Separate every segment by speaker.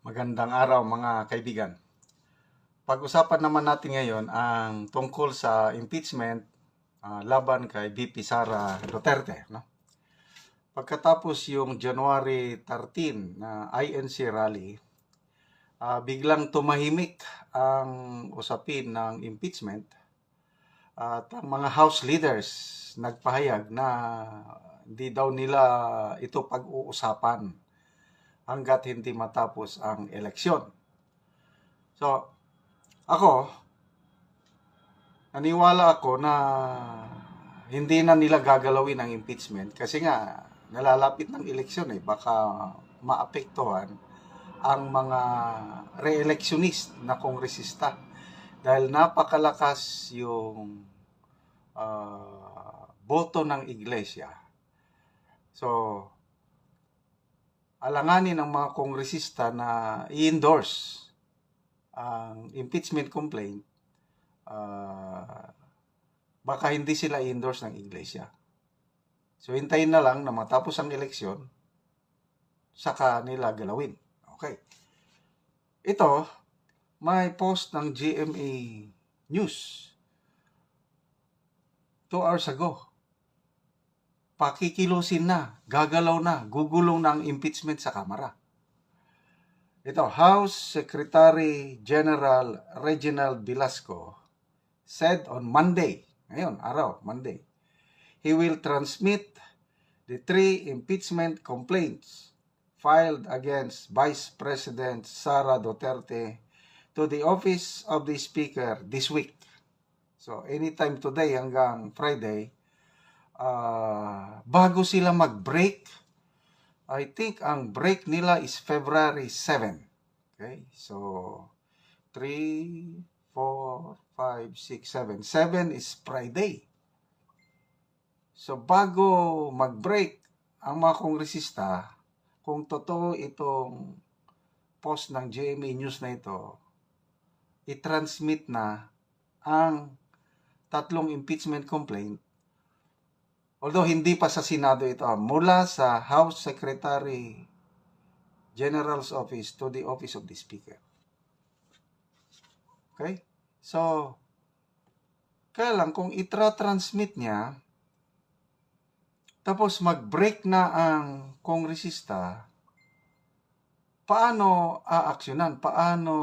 Speaker 1: Magandang araw mga kaibigan. Pag-usapan naman natin ngayon ang tungkol sa impeachment laban kay VP Sara Duterte. No? Pagkatapos yung January 13 na INC rally, biglang tumahimik ang usapin ng impeachment at ang mga House leaders nagpahayag na hindi daw nila ito pag-uusapan hanggat hindi matapos ang eleksyon. So, ako, naniwala ako na hindi na nila gagalawin ang impeachment kasi nga nalalapit ng eleksyon baka maapektuhan ang mga re-electionist na kongresista dahil napakalakas yung boto ng iglesia. So, alanganin ng mga kongresista na i-endorse ang impeachment complaint, baka hindi sila i-endorse ng iglesia. So, hintayin na lang na matapos ang eleksyon, saka nila galawin. Okay. Ito, may post ng GMA News 2 hours ago. Pakikilusin na, gagalaw na, gugulong na ang impeachment sa Kamara. Ito, House Secretary General Reginald Velasco said on Monday, ngayon, Monday, he will transmit the 3 impeachment complaints filed against Vice President Sara Duterte to the office of the Speaker this week. So, anytime today hanggang Friday, bago sila mag-break, I think ang break nila is February 7. Okay? So, 3, 4, 5, 6, 7. 7 is Friday. So, bago mag-break ang mga kongresista, kung totoo itong post ng GMA News na ito, i-transmit na ang 3 impeachment complaint. Although hindi pa sa Senado ito, mula sa House Secretary General's Office to the Office of the Speaker. Okay? So, kaya lang kung itra-transmit niya, tapos mag-break na ang kongresista, paano aaksyonan? Paano?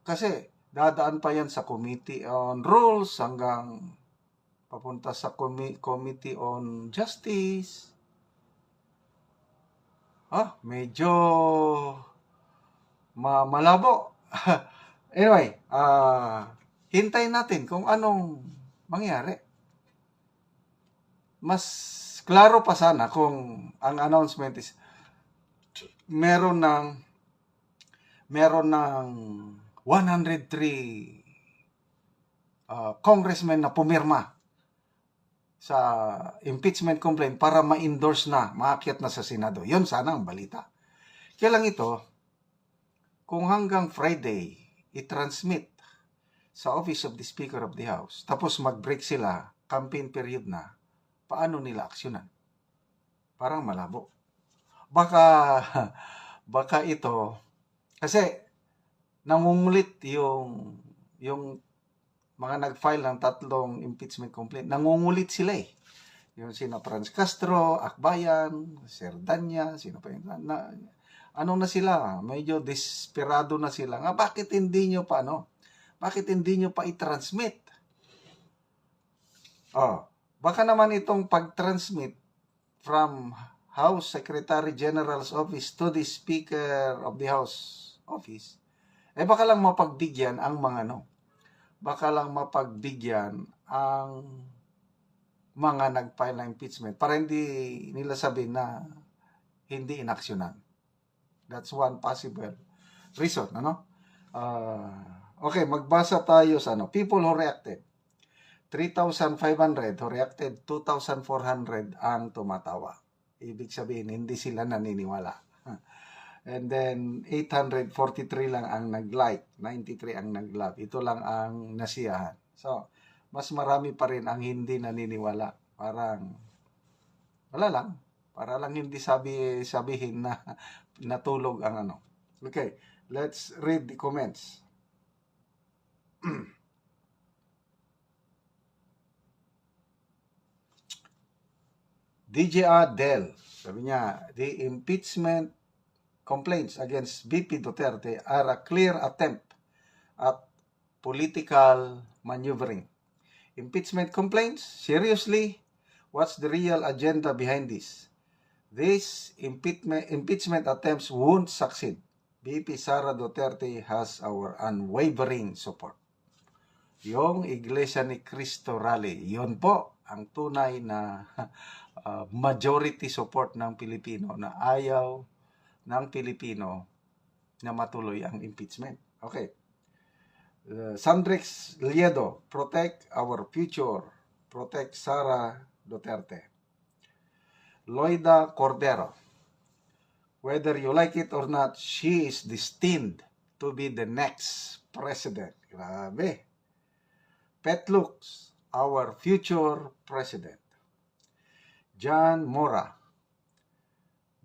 Speaker 1: Kasi dadaan pa yan sa Committee on Rules hanggang papunta sa Committee on Justice. Medyo malabo. Anyway, hintayin natin kung anong mangyari. Mas klaro pa sana kung ang announcement is meron ng 103 congressmen na pumirma sa impeachment complaint para ma-endorse na, maakyat na sa Senado. Yun sana ang balita. Kaya lang ito, kung hanggang Friday, i-transmit sa Office of the Speaker of the House, tapos mag-break sila, campaign period na, paano nila aksyonan? Parang malabo. Baka ito, kasi nangungulit yung mga nag-file ng 3 impeachment complaint, nangungulit sila Yung sina Franz Castro, Akbayan, Serdanya, sino pa yun? Ano na sila? Medyo desperado na sila. Bakit hindi nyo pa i-transmit? Baka naman itong pag-transmit from House Secretary General's Office to the Speaker of the House Office, baka lang mapagbigyan ang mga nag-file ng impeachment para hindi nila sabihin na hindi inaksyonan. That's one possible reason, okay, magbasa tayo sa people who reacted. 3,500 who reacted, 2,400 ang tumatawa. Ibig sabihin, hindi sila naniniwala. And then, 843 lang ang nag-like, 93 ang nag-love. Ito lang ang nasiyahan. So, mas marami pa rin ang hindi naniniwala. Parang, wala lang. Para lang hindi sabihin na natulog ang ano. Okay, let's read the comments. DJ Adel, sabi niya, the impeachment complaints against VP Duterte are a clear attempt at political maneuvering. Impeachment complaints? Seriously? What's the real agenda behind this? These impeachment attempts won't succeed. VP Sara Duterte has our unwavering support. Yung Iglesia ni Cristo Rally, yun po ang tunay na majority support ng Pilipino na ayaw ng Pilipino na matuloy ang impeachment. Okay. Sandrix Liedo, protect our future. Protect Sara Duterte. Loida Cordero, whether you like it or not, she is destined to be the next president. Grabe. Petlux, our future president. John Mora,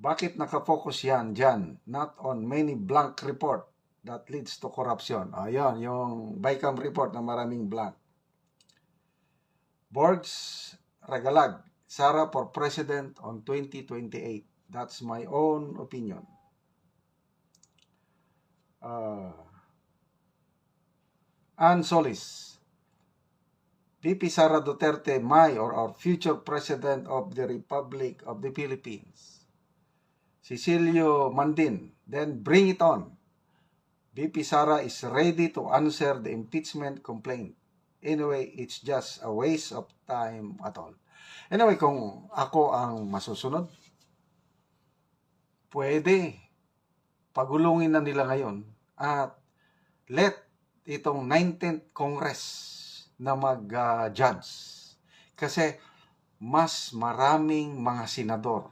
Speaker 1: bakit nakafocus yan dyan? Not on many blank report that leads to corruption. Ayan, yung BICAM report na maraming blank. Borgs Regalag, Sara for president on 2028. That's my own opinion. Ann Solis, VP Sara Duterte, my or our future president of the Republic of the Philippines. Cecilio Mandin, then bring it on. VP Sara is ready to answer the impeachment complaint. Anyway, it's just a waste of time at all. Anyway, kung ako ang masusunod, pwede pagulungin na nila ngayon at let itong 19th Congress na mag-judge. Kasi mas maraming mga senador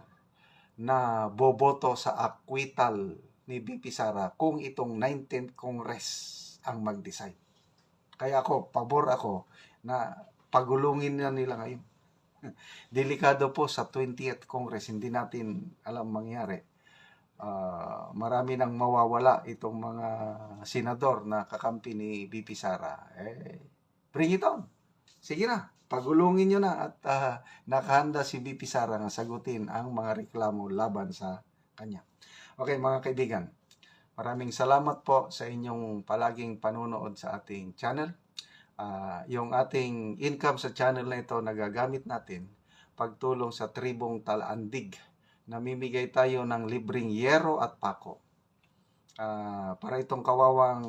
Speaker 1: na boboto sa acquittal ni VP Sara kung itong 19th Congress ang mag-decide. Kaya pabor ako na pagulungin na nila ngayon. Delikado po sa 20th Congress, hindi natin alam mangyari. Marami nang mawawala itong mga senador na kakampi ni VP Sara. Bring it on. Sige na, pagulungin nyo na at nakahanda si VP Sara na sagutin ang mga reklamo laban sa kanya. Okay mga kaibigan, maraming salamat po sa inyong palaging panunood sa ating channel. Yung ating income sa channel na ito nagagamit natin pagtulong sa tribong Talandig. Namimigay tayo ng libreng yero at pako. Para itong kawawang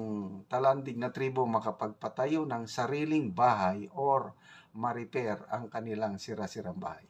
Speaker 1: Talandig na tribo makapagpatayo ng sariling bahay or ma-repair ang kanilang sira-sirang bahay.